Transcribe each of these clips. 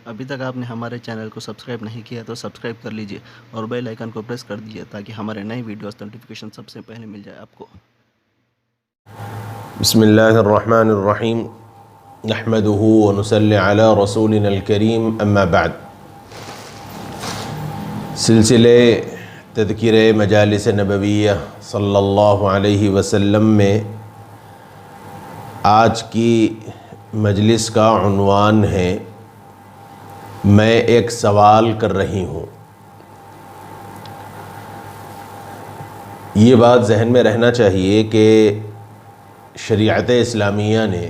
ابھی تک آپ نے ہمارے چینل کو سبسکرائب نہیں کیا تو سبسکرائب کر لیجئے اور بیل آئیکن کو پریس کر دیجئے تاکہ ہمارے نئے ویڈیوز نوٹیفیکیشن سب سے پہلے مل جائے آپ کو۔ بسم اللہ الرحمن الرحیم نحمده ونصلی علی رسولنا الکریم اما بعد۔ سلسلے تذکیر مجالس نبویہ صلی اللہ علیہ وسلم میں آج کی مجلس کا عنوان ہے میں ایک سوال کر رہی ہوں۔ یہ بات ذہن میں رہنا چاہیے کہ شریعت اسلامیہ نے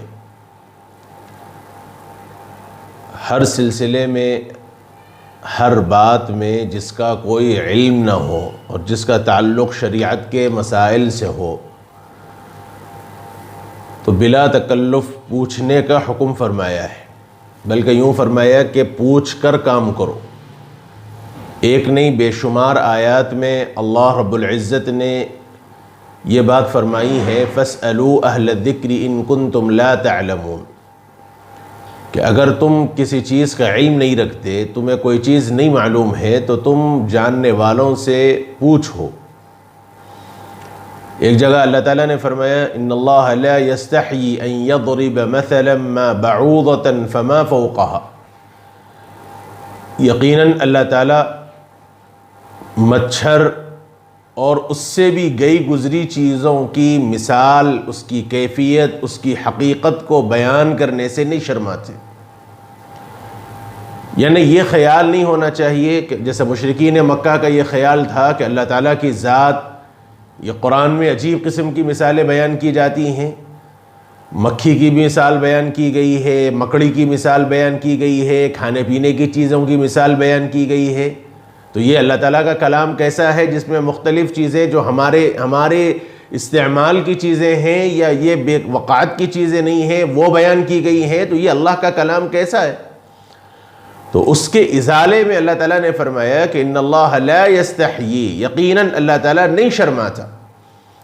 ہر سلسلے میں ہر بات میں جس کا کوئی علم نہ ہو اور جس کا تعلق شریعت کے مسائل سے ہو تو بلا تکلف پوچھنے کا حکم فرمایا ہے، بلکہ یوں فرمایا کہ پوچھ کر کام کرو۔ ایک نہیں بے شمار آیات میں اللہ رب العزت نے یہ بات فرمائی ہے فَاسْأَلُوا أَهْلَ الذِّكْرِ إِن كُنتُمْ لَا تَعْلَمُونَ، کہ اگر تم کسی چیز کا علم نہیں رکھتے، تمہیں کوئی چیز نہیں معلوم ہے تو تم جاننے والوں سے پوچھو۔ ایک جگہ اللہ تعالیٰ نے فرمایا ان اللہ لا يستحيي ان يضرب مثلا ما بعوضة فما فوقها، یقیناً اللہ تعالیٰ مچھر اور اس سے بھی گئی گزری چیزوں کی مثال، اس کی کیفیت، اس کی حقیقت کو بیان کرنے سے نہیں شرماتے۔ یعنی یہ خیال نہیں ہونا چاہیے کہ جیسے مشرکین مکہ کا یہ خیال تھا کہ اللہ تعالیٰ کی ذات، یہ قرآن میں عجیب قسم کی مثالیں بیان کی جاتی ہیں، مکھی کی مثال بیان کی گئی ہے، مکڑی کی مثال بیان کی گئی ہے، کھانے پینے کی چیزوں کی مثال بیان کی گئی ہے۔ تو یہ اللہ تعالیٰ کا کلام کیسا ہے جس میں مختلف چیزیں جو ہمارے استعمال کی چیزیں ہیں یا یہ بے وقعت کی چیزیں نہیں ہیں وہ بیان کی گئی ہیں، تو یہ اللہ کا کلام کیسا ہے؟ تو اس کے ازالے میں اللہ تعالیٰ نے فرمایا کہ ان اللہ لا یستحیی، یقیناً اللہ تعالیٰ نہیں شرماتا،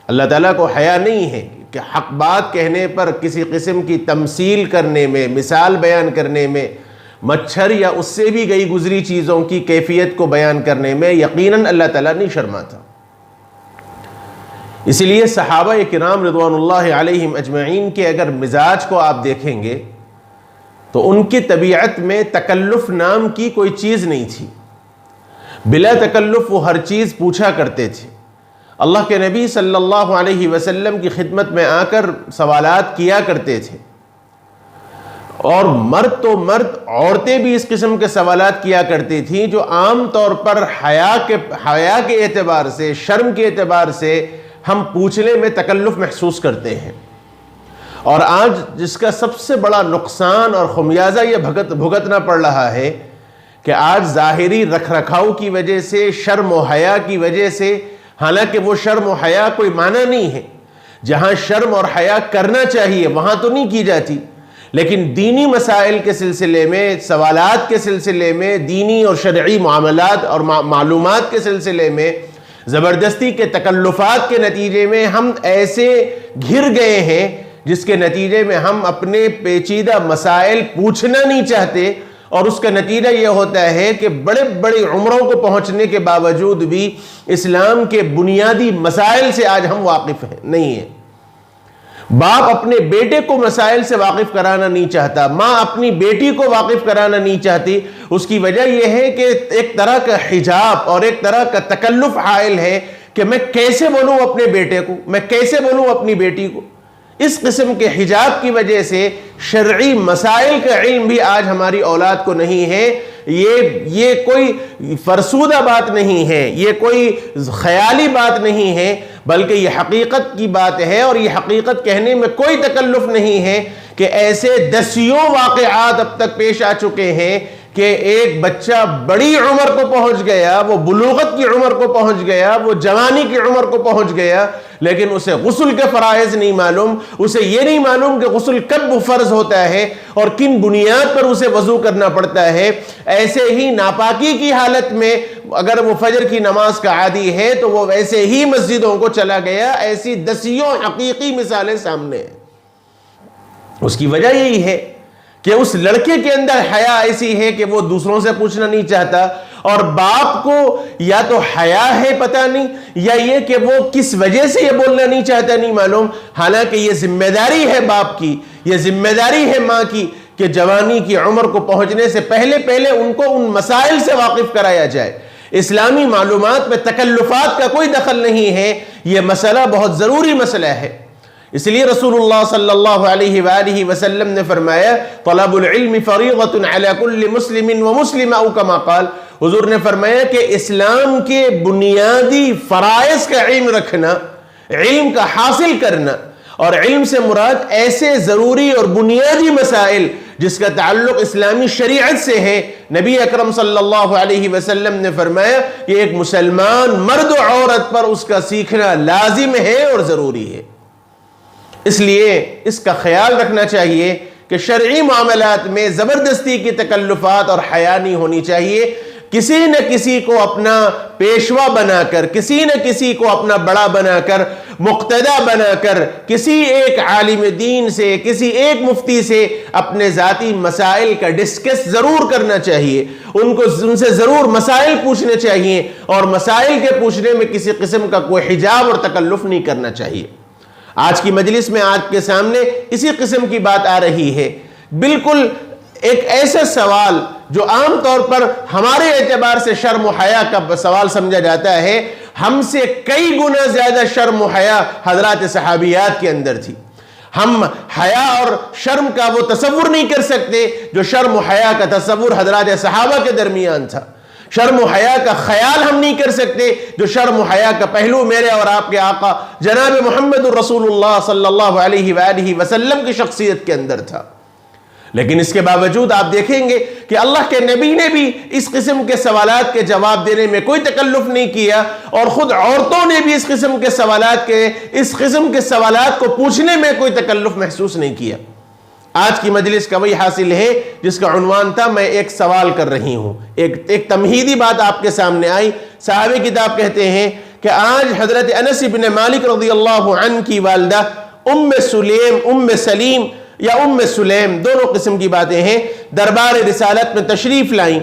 اللہ تعالیٰ کو حیا نہیں ہے کہ حق بات کہنے پر کسی قسم کی تمثیل کرنے میں، مثال بیان کرنے میں، مچھر یا اس سے بھی گئی گزری چیزوں کی کیفیت کو بیان کرنے میں یقیناً اللہ تعالیٰ نہیں شرماتا۔ اسی لیے صحابہ کرام رضوان اللہ علیہم اجمعین کے اگر مزاج کو آپ دیکھیں گے تو ان کی طبیعت میں تکلف نام کی کوئی چیز نہیں تھی، بلا تکلف وہ ہر چیز پوچھا کرتے تھے۔ اللہ کے نبی صلی اللہ علیہ وسلم کی خدمت میں آ کر سوالات کیا کرتے تھے، اور مرد تو مرد، عورتیں بھی اس قسم کے سوالات کیا کرتی تھیں جو عام طور پر حیا کے اعتبار سے، شرم کے اعتبار سے ہم پوچھنے میں تکلف محسوس کرتے ہیں۔ اور آج جس کا سب سے بڑا نقصان اور خمیازہ یہ بھگتنا پڑ رہا ہے کہ آج ظاہری رکھ رکھاؤ کی وجہ سے، شرم و حیا کی وجہ سے، حالانکہ وہ شرم و حیا کوئی معنی نہیں ہے، جہاں شرم اور حیا کرنا چاہیے وہاں تو نہیں کی جاتی، لیکن دینی مسائل کے سلسلے میں، سوالات کے سلسلے میں، دینی اور شرعی معاملات اور معلومات کے سلسلے میں زبردستی کے تکلفات کے نتیجے میں ہم ایسے گھر گئے ہیں جس کے نتیجے میں ہم اپنے پیچیدہ مسائل پوچھنا نہیں چاہتے، اور اس کا نتیجہ یہ ہوتا ہے کہ بڑے بڑی عمروں کو پہنچنے کے باوجود بھی اسلام کے بنیادی مسائل سے آج ہم واقف نہیں ہیں۔ باپ اپنے بیٹے کو مسائل سے واقف کرانا نہیں چاہتا، ماں اپنی بیٹی کو واقف کرانا نہیں چاہتی۔ اس کی وجہ یہ ہے کہ ایک طرح کا حجاب اور ایک طرح کا تکلف حائل ہے کہ میں کیسے بولوں اپنے بیٹے کو، میں کیسے بولوں اپنی بیٹی کو۔ اس قسم کے حجاب کی وجہ سے شرعی مسائل کا علم بھی آج ہماری اولاد کو نہیں ہے۔ یہ کوئی فرسودہ بات نہیں ہے، یہ کوئی خیالی بات نہیں ہے، بلکہ یہ حقیقت کی بات ہے، اور یہ حقیقت کہنے میں کوئی تکلف نہیں ہے کہ ایسے دسیوں واقعات اب تک پیش آ چکے ہیں کہ ایک بچہ بڑی عمر کو پہنچ گیا، وہ بلوغت کی عمر کو پہنچ گیا، وہ جوانی کی عمر کو پہنچ گیا، لیکن اسے غسل کے فرائض نہیں معلوم، اسے یہ نہیں معلوم کہ غسل کب فرض ہوتا ہے اور کن بنیاد پر اسے وضو کرنا پڑتا ہے۔ ایسے ہی ناپاکی کی حالت میں اگر وہ فجر کی نماز کا عادی ہے تو وہ ویسے ہی مسجدوں کو چلا گیا۔ ایسی دسیوں حقیقی مثالیں سامنے ہیں۔ اس کی وجہ یہی ہے کہ اس لڑکے کے اندر حیا ایسی ہے کہ وہ دوسروں سے پوچھنا نہیں چاہتا، اور باپ کو یا تو حیا ہے پتہ نہیں، یا یہ کہ وہ کس وجہ سے یہ بولنا نہیں چاہتا نہیں معلوم، حالانکہ یہ ذمہ داری ہے باپ کی، یہ ذمہ داری ہے ماں کی کہ جوانی کی عمر کو پہنچنے سے پہلے ان کو ان مسائل سے واقف کرایا جائے۔ اسلامی معلومات میں تکلفات کا کوئی دخل نہیں ہے، یہ مسئلہ بہت ضروری مسئلہ ہے۔ اس لیے رسول اللہ صلی اللہ علیہ وآلہ وسلم نے فرمایا طلب العلم فریضۃ علی کل مسلم ومسلمہ، او کما قال، حضور نے فرمایا کہ اسلام کے بنیادی فرائض کا علم رکھنا، علم کا حاصل کرنا، اور علم سے مراد ایسے ضروری اور بنیادی مسائل جس کا تعلق اسلامی شریعت سے ہے، نبی اکرم صلی اللہ علیہ وسلم نے فرمایا کہ ایک مسلمان مرد و عورت پر اس کا سیکھنا لازم ہے اور ضروری ہے۔ اس لیے اس کا خیال رکھنا چاہیے کہ شرعی معاملات میں زبردستی کی تکلفات اور حیا نہیں ہونی چاہیے۔ کسی نہ کسی کو اپنا پیشوا بنا کر، کسی نہ کسی کو اپنا بڑا بنا کر، مقتدی بنا کر، کسی ایک عالم دین سے، کسی ایک مفتی سے اپنے ذاتی مسائل کا ڈسکس ضرور کرنا چاہیے، ان سے ضرور مسائل پوچھنے چاہیے، اور مسائل کے پوچھنے میں کسی قسم کا کوئی حجاب اور تکلف نہیں کرنا چاہیے۔ آج کی مجلس میں آپ کے سامنے اسی قسم کی بات آ رہی ہے، بالکل ایک ایسا سوال جو عام طور پر ہمارے اعتبار سے شرم و حیا کا سوال سمجھا جاتا ہے، ہم سے کئی گنا زیادہ شرم و حیا حضرات صحابیات کے اندر تھی۔ ہم حیا اور شرم کا وہ تصور نہیں کر سکتے جو شرم و حیا کا تصور حضرات صحابہ کے درمیان تھا۔ شرم و حیا کا خیال ہم نہیں کر سکتے جو شرم و حیا کا پہلو میرے اور آپ کے آقا جناب محمد الرسول اللہ صلی اللہ علیہ وآلہ وسلم کی شخصیت کے اندر تھا۔ لیکن اس کے باوجود آپ دیکھیں گے کہ اللہ کے نبی نے بھی اس قسم کے سوالات کے جواب دینے میں کوئی تکلف نہیں کیا، اور خود عورتوں نے بھی اس قسم کے سوالات کو پوچھنے میں کوئی تکلف محسوس نہیں کیا۔ آج کی مجلس کا وہی حاصل ہے جس کا عنوان تھا میں ایک سوال کر رہی ہوں۔ ایک تمہیدی بات آپ کے سامنے آئی۔ صاحب کتاب کہتے ہیں کہ آج حضرت انس بن مالک رضی اللہ عنہ کی والدہ ام سلیم یا ام سلیم، دونوں قسم کی باتیں ہیں، دربار رسالت میں تشریف لائیں۔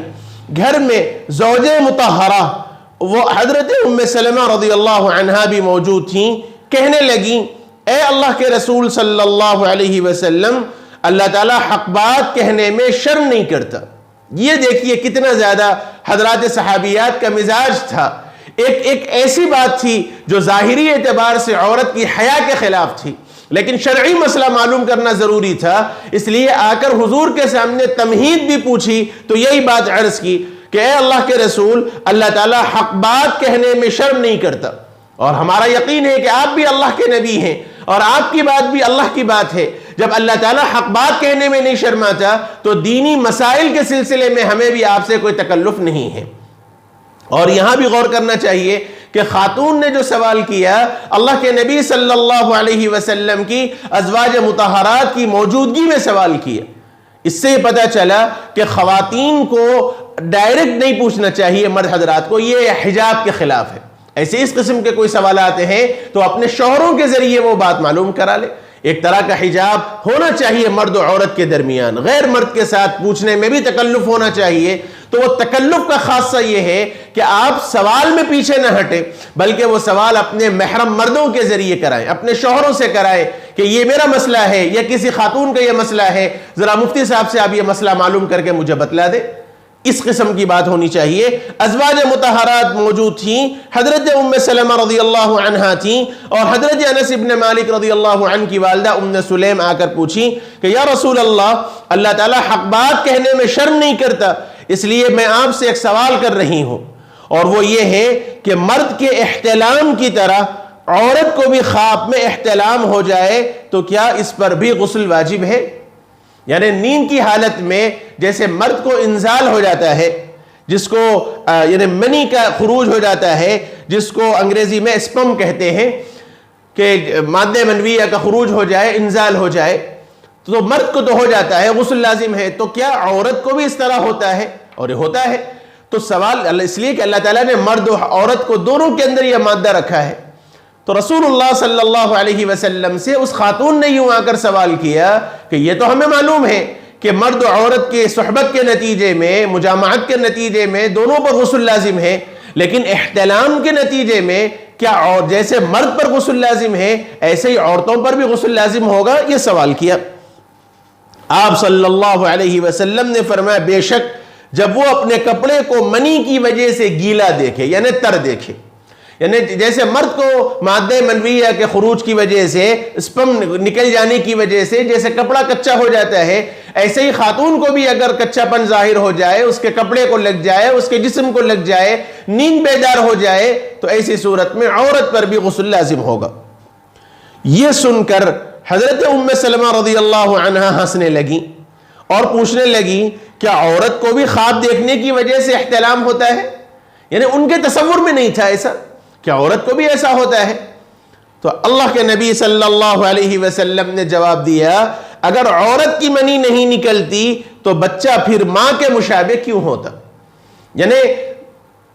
گھر میں زوج مطہرہ وہ حضرت ام سلمہ رضی اللہ عنہا بھی موجود تھیں۔ کہنے لگیں اے اللہ کے رسول صلی اللہ علیہ وسلم، اللہ تعالیٰ حق بات کہنے میں شرم نہیں کرتا۔ یہ دیکھیے کتنا زیادہ حضرات صحابیات کا مزاج تھا۔ ایک ایسی بات تھی جو ظاہری اعتبار سے عورت کی حیا کے خلاف تھی، لیکن شرعی مسئلہ معلوم کرنا ضروری تھا، اس لیے آ کر حضور کے سامنے تمہید بھی پوچھی تو یہی بات عرض کی کہ اے اللہ کے رسول، اللہ تعالیٰ حق بات کہنے میں شرم نہیں کرتا، اور ہمارا یقین ہے کہ آپ بھی اللہ کے نبی ہیں اور آپ کی بات بھی اللہ کی بات ہے۔ جب اللہ تعالیٰ حق بات کہنے میں نہیں شرماتا تو دینی مسائل کے سلسلے میں ہمیں بھی آپ سے کوئی تکلف نہیں ہے۔ اور یہاں بھی غور کرنا چاہیے کہ خاتون نے جو سوال کیا اللہ کے نبی صلی اللہ علیہ وسلم کی ازواج مطہرات کی موجودگی میں سوال کیا۔ اس سے پتہ چلا کہ خواتین کو ڈائریکٹ نہیں پوچھنا چاہیے مرد حضرات کو، یہ حجاب کے خلاف ہے۔ ایسے اس قسم کے کوئی سوالات ہیں تو اپنے شوہروں کے ذریعے وہ بات معلوم کرا لے۔ ایک طرح کا حجاب ہونا چاہیے مرد و عورت کے درمیان، غیر مرد کے ساتھ پوچھنے میں بھی تکلف ہونا چاہیے۔ تو وہ تکلف کا خاصہ یہ ہے کہ آپ سوال میں پیچھے نہ ہٹیں، بلکہ وہ سوال اپنے محرم مردوں کے ذریعے کرائیں، اپنے شوہروں سے کرائیں کہ یہ میرا مسئلہ ہے یا کسی خاتون کا یہ مسئلہ ہے، ذرا مفتی صاحب سے آپ یہ مسئلہ معلوم کر کے مجھے بتلا دیں۔ اس قسم کی بات ہونی چاہیے۔ ازواج مطہرات موجود تھیں، حضرت ام سلمہ رضی اللہ عنہا تھیں، اور حضرت انس بن مالک رضی اللہ عنہ کی والدہ ام سلیم آ کر پوچھیں کہ یا رسول اللہ، اللہ تعالیٰ حق بات کہنے میں شرم نہیں کرتا، اس لیے میں آپ سے ایک سوال کر رہی ہوں، اور وہ یہ ہے کہ مرد کے احتلام کی طرح عورت کو بھی خواب میں احتلام ہو جائے تو کیا اس پر بھی غسل واجب ہے؟ یعنی نیند کی حالت میں جیسے مرد کو انزال ہو جاتا ہے، جس کو یعنی منی کا خروج ہو جاتا ہے، جس کو انگریزی میں اسپم کہتے ہیں، کہ مادہ منویہ کا خروج ہو جائے، انزال ہو جائے، تو مرد کو تو ہو جاتا ہے، غسل لازم ہے، تو کیا عورت کو بھی اس طرح ہوتا ہے؟ اور یہ ہوتا ہے۔ تو سوال اس لیے کہ اللہ تعالیٰ نے مرد و عورت کو دونوں کے اندر یہ مادہ رکھا ہے، تو رسول اللہ صلی اللہ علیہ وسلم سے اس خاتون نے یوں آ کر سوال کیا کہ یہ تو ہمیں معلوم ہے کہ مرد و عورت کے صحبت کے نتیجے میں، مجامعت کے نتیجے میں دونوں پر غسل لازم ہے، لیکن احتلام کے نتیجے میں کیا جیسے مرد پر غسل لازم ہے ایسے ہی عورتوں پر بھی غسل لازم ہوگا؟ یہ سوال کیا۔ آپ صلی اللہ علیہ وسلم نے فرمایا بے شک جب وہ اپنے کپڑے کو منی کی وجہ سے گیلا دیکھے، یعنی تر دیکھے، یعنی جیسے مرد کو مادہ منویہ کے خروج کی وجہ سے، اسپم نکل جانے کی وجہ سے جیسے کپڑا کچا ہو جاتا ہے، ایسے ہی خاتون کو بھی اگر کچا پن ظاہر ہو جائے، اس کے کپڑے کو لگ جائے، اس کے جسم کو لگ جائے، نیند بیدار ہو جائے، تو ایسی صورت میں عورت پر بھی غسل لازم ہوگا۔ یہ سن کر حضرت ام سلمہ رضی اللہ عنہا ہنسنے لگی اور پوچھنے لگی کیا عورت کو بھی خواب دیکھنے کی وجہ سے احتلام ہوتا ہے؟ یعنی ان کے تصور میں نہیں تھا ایسا، کیا عورت کو بھی ایسا ہوتا ہے؟ تو اللہ کے نبی صلی اللہ علیہ وسلم نے جواب دیا اگر عورت کی منی نہیں نکلتی تو بچہ پھر ماں کے مشابہ کیوں ہوتا؟ یعنی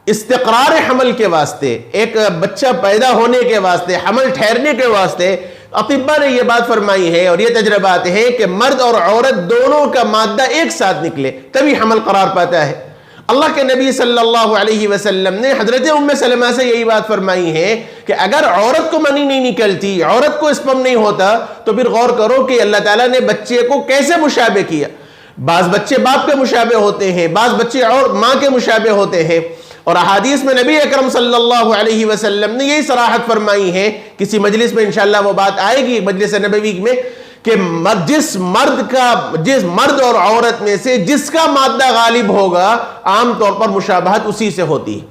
استقرار حمل کے واسطے، ایک بچہ پیدا ہونے کے واسطے، حمل ٹھہرنے کے واسطے اطباء نے یہ بات فرمائی ہے اور یہ تجربات ہے کہ مرد اور عورت دونوں کا مادہ ایک ساتھ نکلے تبھی حمل قرار پاتا ہے۔ اللہ کے نبی صلی اللہ علیہ وسلم نے حضرت ام سلمہ سے یہی بات فرمائی ہے کہ اگر عورت کو منی نہیں نکلتی، عورت کو اسپم نہیں ہوتا، تو پھر غور کرو کہ اللہ تعالیٰ نے بچے کو کیسے مشابہ کیا۔ بعض بچے باپ کے مشابہ ہوتے ہیں، بعض بچے اور ماں کے مشابہ ہوتے ہیں، اور احادیث میں نبی اکرم صلی اللہ علیہ وسلم نے یہی صراحت فرمائی ہے، کسی مجلس میں انشاءاللہ وہ بات آئے گی مجلس نبوی میں، کہ جس مرد اور عورت میں سے جس کا مادہ غالب ہوگا عام طور پر مشابہت اسی سے ہوتی ہے۔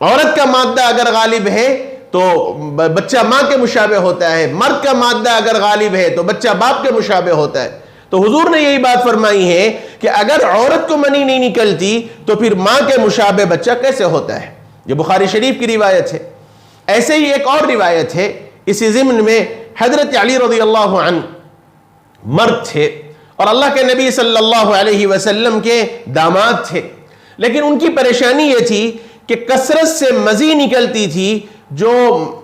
عورت کا مادہ اگر غالب ہے تو بچہ ماں کے مشابہ ہوتا ہے، مرد کا مادہ اگر غالب ہے تو بچہ باپ کے مشابہ ہوتا ہے۔ تو حضور نے یہی بات فرمائی ہے کہ اگر عورت کو منی نہیں نکلتی تو پھر ماں کے مشابہ بچہ کیسے ہوتا ہے؟ یہ بخاری شریف کی روایت ہے۔ ایسے ہی ایک اور روایت ہے اسی ضمن میں، حضرت علی رضی اللہ عنہ مرد تھے اور اللہ کے نبی صلی اللہ علیہ وسلم کے داماد تھے، لیکن ان کی پریشانی یہ تھی کہ کثرت سے مزی نکلتی تھی جو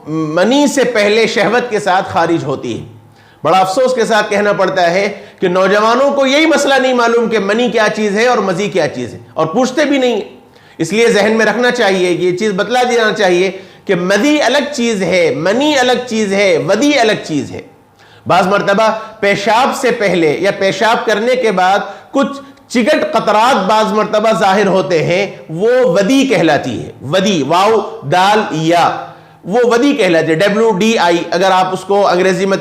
منی سے پہلے شہوت کے ساتھ خارج ہوتی ہے۔ بڑا افسوس کے ساتھ کہنا پڑتا ہے کہ نوجوانوں کو یہی مسئلہ نہیں معلوم کہ منی کیا چیز ہے اور مزی کیا چیز ہے، اور پوچھتے بھی نہیں۔ اس لیے ذہن میں رکھنا چاہیے، یہ چیز بتلا دینا چاہیے کہ مزی الگ چیز ہے، منی الگ چیز ہے، ودی الگ چیز ہے۔ بعض مرتبہ پیشاب سے پہلے یا پیشاب کرنے کے بعد کچھ چگٹ قطرات بعض مرتبہ ظاہر ہوتے ہیں، وہ ودی کہلاتی ہے۔ ودی، واو دال یا، وہ ودی کہلاتی ہے، WDI، اگر آپ اس کو انگریزی میں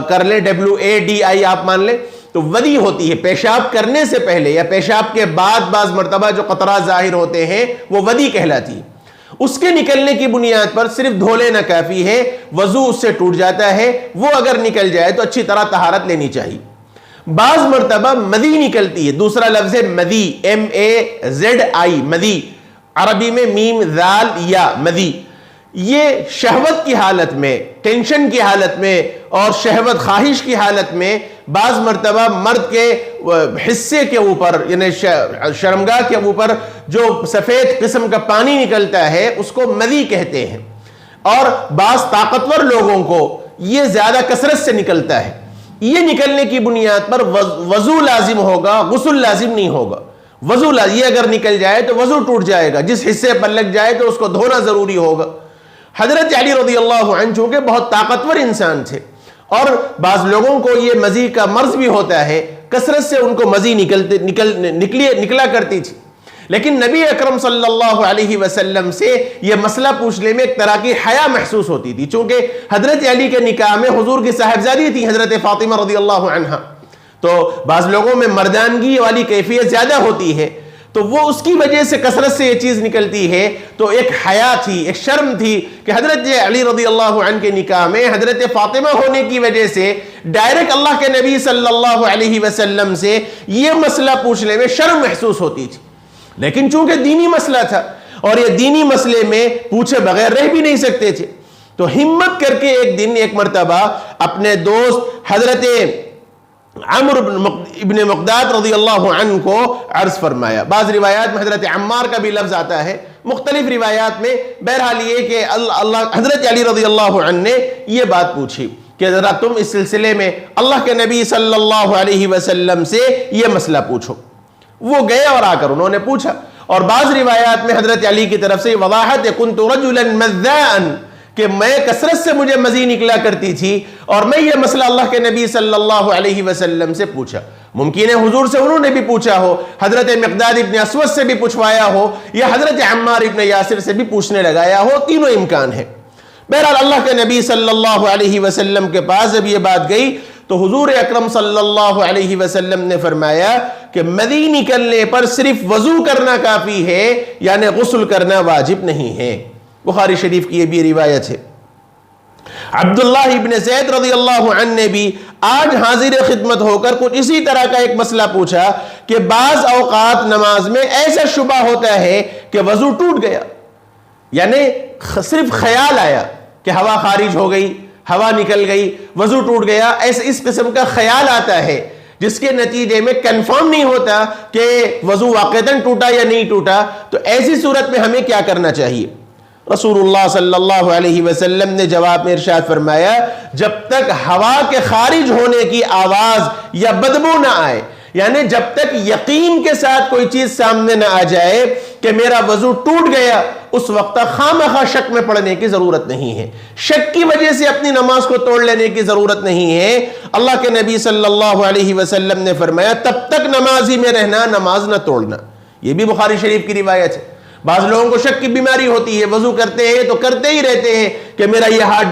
کر لیں WADI آپ مان لیں تو ودی ہوتی ہے۔ پیشاب کرنے سے پہلے یا پیشاب کے بعد بعض مرتبہ جو قطرات ظاہر ہوتے ہیں وہ ودی کہلاتی ہے۔ اس کے نکلنے کی بنیاد پر صرف دھو لینا کافی ہے، وضو اس سے ٹوٹ جاتا ہے، وہ اگر نکل جائے تو اچھی طرح طہارت لینی چاہیے۔ بعض مرتبہ مدی نکلتی ہے، دوسرا لفظ ہے مدی، MAZI، مدی، عربی میں میم ذال یا، مدی۔ یہ شہوت کی حالت میں، ٹینشن کی حالت میں اور شہوت خواہش کی حالت میں بعض مرتبہ مرد کے حصے کے اوپر یعنی شرمگاہ کے اوپر جو سفید قسم کا پانی نکلتا ہے اس کو مدی کہتے ہیں، اور بعض طاقتور لوگوں کو یہ زیادہ کثرت سے نکلتا ہے۔ یہ نکلنے کی بنیاد پر وضو لازم ہوگا، غسل لازم نہیں ہوگا۔ وضو یہ اگر نکل جائے تو وضو ٹوٹ جائے گا، جس حصے پر لگ جائے تو اس کو دھونا ضروری ہوگا۔ حضرت علی رضی اللہ عنہ چونکہ بہت طاقتور انسان تھے اور بعض لوگوں کو یہ مزی کا مرض بھی ہوتا ہے، کثرت سے ان کو مزی نکلا کرتی تھی، لیکن نبی اکرم صلی اللہ علیہ وسلم سے یہ مسئلہ پوچھنے میں ایک طرح کی حیا محسوس ہوتی تھی، چونکہ حضرت علی کے نکاح میں حضور کی صاحبزادی تھی حضرت فاطمہ رضی اللہ عنہا، تو بعض لوگوں میں مردانگی والی کیفیت زیادہ ہوتی ہے، تو وہ اس کی وجہ سے کثرت سے یہ چیز نکلتی ہے، تو ایک حیا تھی، ایک شرم تھی کہ حضرت علی رضی اللہ عنہ کے نکاح میں حضرت فاطمہ ہونے کی وجہ سے ڈائریکٹ اللہ کے نبی صلی اللہ علیہ وسلم سے یہ مسئلہ پوچھنے میں شرم محسوس ہوتی تھی، لیکن چونکہ دینی مسئلہ تھا اور یہ دینی مسئلے میں پوچھے بغیر رہ بھی نہیں سکتے تھے، تو ہمت کر کے ایک دن ایک مرتبہ اپنے دوست حضرت عمر ابن مقداد رضی اللہ عنہ کو عرض فرمایا۔ بعض روایات میں حضرت عمار کا بھی لفظ آتا ہے، مختلف روایات میں، بہرحال یہ کہ حضرت علی رضی اللہ عنہ نے یہ بات پوچھی کہ ذرا تم اس سلسلے میں اللہ کے نبی صلی اللہ علیہ وسلم سے یہ مسئلہ پوچھو۔ وہ گئے اور آ کر انہوں نے پوچھا، اور بعض روایات میں حضرت علی کی طرف سے وضاحت کنت رجلا مذاء کہ میں کثرت سے مجھے مزی نکلا کرتی تھی اور میں یہ مسئلہ اللہ کے نبی صلی اللہ علیہ وسلم سے پوچھا۔ ممکن ہے حضور سے انہوں نے بھی پوچھا ہو، حضرت مقداد ابن اسود سے بھی پوچھوایا ہو، یا حضرت عمار ابن یاسر سے بھی پوچھنے لگایا ہو، تینوں امکان ہے۔ بہرحال اللہ کے نبی صلی اللہ علیہ وسلم کے پاس جب یہ بات گئی تو حضور اکرم صلی اللہ علیہ وسلم نے فرمایا کہ مدی نکلنے پر صرف وضو کرنا کافی ہے، یعنی غسل کرنا واجب نہیں ہے۔ بخاری شریف کی یہ بھی روایت ہے۔ عبداللہ ابن زید رضی اللہ عنہ نے بھی آج حاضر خدمت ہو کر کچھ اسی طرح کا ایک مسئلہ پوچھا کہ بعض اوقات نماز میں ایسا شبہ ہوتا ہے کہ وضو ٹوٹ گیا، یعنی صرف خیال آیا کہ ہوا خارج ہو گئی، ہوا نکل گئی، وضو ٹوٹ گیا، اس قسم کا خیال آتا ہے جس کے نتیجے میں کنفرم نہیں ہوتا کہ وضو واقعتاً ٹوٹا یا نہیں ٹوٹا۔ تو ایسی صورت میں ہمیں کیا کرنا چاہیے؟ رسول اللہ صلی اللہ علیہ وسلم نے جواب میں ارشاد فرمایا جب تک ہوا کے خارج ہونے کی آواز یا بدبو نہ آئے، یعنی جب تک یقین کے ساتھ کوئی چیز سامنے نہ آ جائے کہ میرا وضو ٹوٹ گیا، اس وقت خامخواہ شک میں پڑنے کی ضرورت نہیں ہے، شک کی وجہ سے اپنی نماز کو توڑ لینے کی ضرورت نہیں ہے۔ اللہ کے نبی صلی اللہ علیہ وسلم نے فرمایا تب تک نمازی میں رہنا، نماز نہ توڑنا۔ یہ بھی بخاری شریف کی روایت ہے۔ بعض لوگوں کو شک کی بیماری ہوتی ہے، وضو کرتے ہیں تو کرتے ہی رہتے ہیں کہ میرا یہ ہاتھ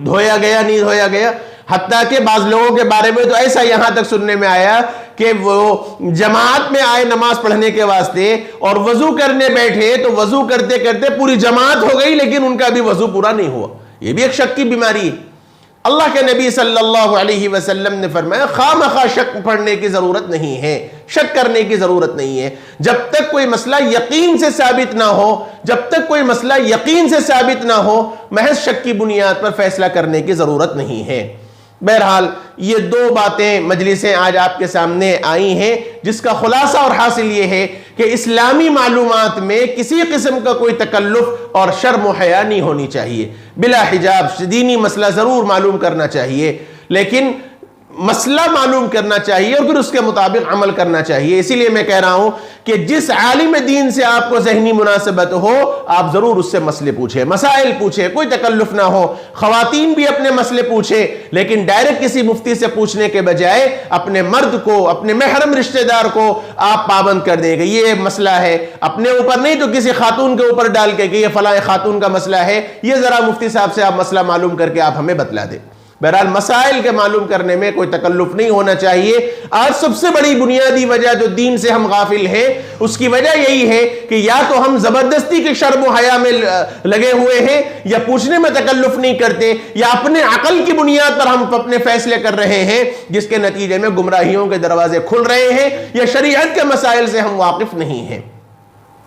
دھویا گیا نہیں دھویا گیا، حتیٰ کہ بعض لوگوں کے بارے میں تو ایسا یہاں تک سننے میں آیا کہ وہ جماعت میں آئے نماز پڑھنے کے واسطے اور وضو کرنے بیٹھے تو وضو کرتے کرتے پوری جماعت ہو گئی لیکن ان کا بھی وضو پورا نہیں ہوا۔ یہ بھی ایک شک کی بیماری ہے۔ اللہ کے نبی صلی اللہ علیہ وسلم نے فرمایا خامخواہ شک پڑھنے کی ضرورت نہیں ہے، شک کرنے کی ضرورت نہیں ہے، جب تک کوئی مسئلہ یقین سے ثابت نہ ہو، جب تک کوئی مسئلہ یقین سے ثابت نہ ہو، محض شک کی بنیاد پر فیصلہ کرنے کی ضرورت نہیں ہے۔ بہرحال یہ دو باتیں مجلسیں آج آپ کے سامنے آئی ہیں جس کا خلاصہ اور حاصل یہ ہے کہ اسلامی معلومات میں کسی قسم کا کوئی تکلف اور شرم و حیا نہیں ہونی چاہیے، بلا حجاب دینی مسئلہ ضرور معلوم کرنا چاہیے، لیکن مسئلہ معلوم کرنا چاہیے اور پھر اس کے مطابق عمل کرنا چاہیے۔ اسی لیے میں کہہ رہا ہوں کہ جس عالم دین سے آپ کو ذہنی مناسبت ہو آپ ضرور اس سے مسئلے پوچھیں، مسائل پوچھیں، کوئی تکلف نہ ہو۔ خواتین بھی اپنے مسئلے پوچھیں، لیکن ڈائریکٹ کسی مفتی سے پوچھنے کے بجائے اپنے مرد کو، اپنے محرم رشتہ دار کو آپ پابند کر دیں گے یہ مسئلہ ہے، اپنے اوپر نہیں تو کسی خاتون کے اوپر ڈال کے کہ یہ فلاں خاتون کا مسئلہ ہے، یہ ذرا مفتی صاحب سے آپ مسئلہ معلوم کر کے آپ ہمیں بتلا دیں۔ بہرحال مسائل کے معلوم کرنے میں کوئی تکلف نہیں ہونا چاہیے۔ آج سب سے بڑی بنیادی وجہ جو دین سے ہم غافل ہیں اس کی وجہ یہی ہے کہ یا تو ہم زبردستی کے شرم و حیا میں لگے ہوئے ہیں، یا پوچھنے میں تکلف نہیں کرتے، یا اپنے عقل کی بنیاد پر ہم اپنے فیصلے کر رہے ہیں جس کے نتیجے میں گمراہیوں کے دروازے کھل رہے ہیں، یا شریعت کے مسائل سے ہم واقف نہیں ہیں۔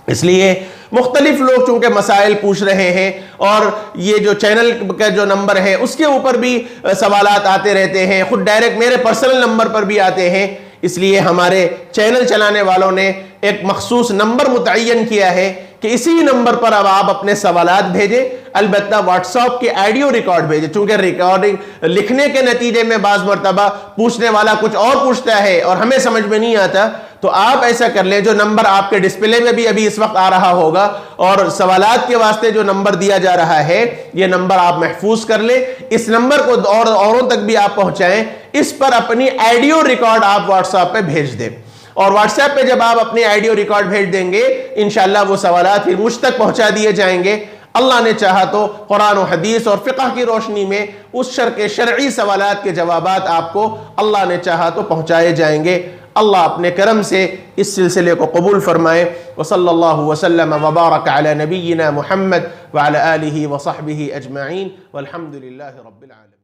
اس لیے مختلف لوگ چونکہ مسائل پوچھ رہے ہیں اور یہ جو چینل کا جو نمبر ہے اس کے اوپر بھی سوالات آتے رہتے ہیں، خود ڈائریکٹ میرے پرسنل نمبر پر بھی آتے ہیں، اس لیے ہمارے چینل چلانے والوں نے ایک مخصوص نمبر متعین کیا ہے کہ اسی نمبر پر اب آپ اپنے سوالات بھیجیں، البتہ واٹس ایپ کے آڈیو ریکارڈ بھیجیں، چونکہ ریکارڈنگ لکھنے کے نتیجے میں بعض مرتبہ پوچھنے والا کچھ اور پوچھتا ہے اور ہمیں سمجھ میں نہیں آتا، تو آپ ایسا کر لیں، جو نمبر آپ کے ڈسپلے میں بھی ابھی اس وقت آ رہا ہوگا اور سوالات کے واسطے جو نمبر دیا جا رہا ہے یہ نمبر آپ محفوظ کر لیں، اس نمبر کو اوروں تک بھی آپ پہنچائیں، اس پر اپنی آڈیو ریکارڈ آپ واٹس ایپ پہ بھیج دیں، اور واٹس ایپ پہ جب آپ اپنی آڈیو ریکارڈ بھیج دیں گے انشاءاللہ وہ سوالات پھر مجھ تک پہنچا دیے جائیں گے۔ اللہ نے چاہا تو قرآن و حدیث اور فقہ کی روشنی میں اس شرعی سوالات کے جوابات آپ کو اللہ نے چاہا تو پہنچائے جائیں گے۔ اللہ اپنے کرم سے اس سلسلے کو قبول فرمائے۔ وصلی اللہ وسلم وبارک علی نبینا محمد وعلی آلہ وصحبہ اجمعین والحمد للہ رب العالمین۔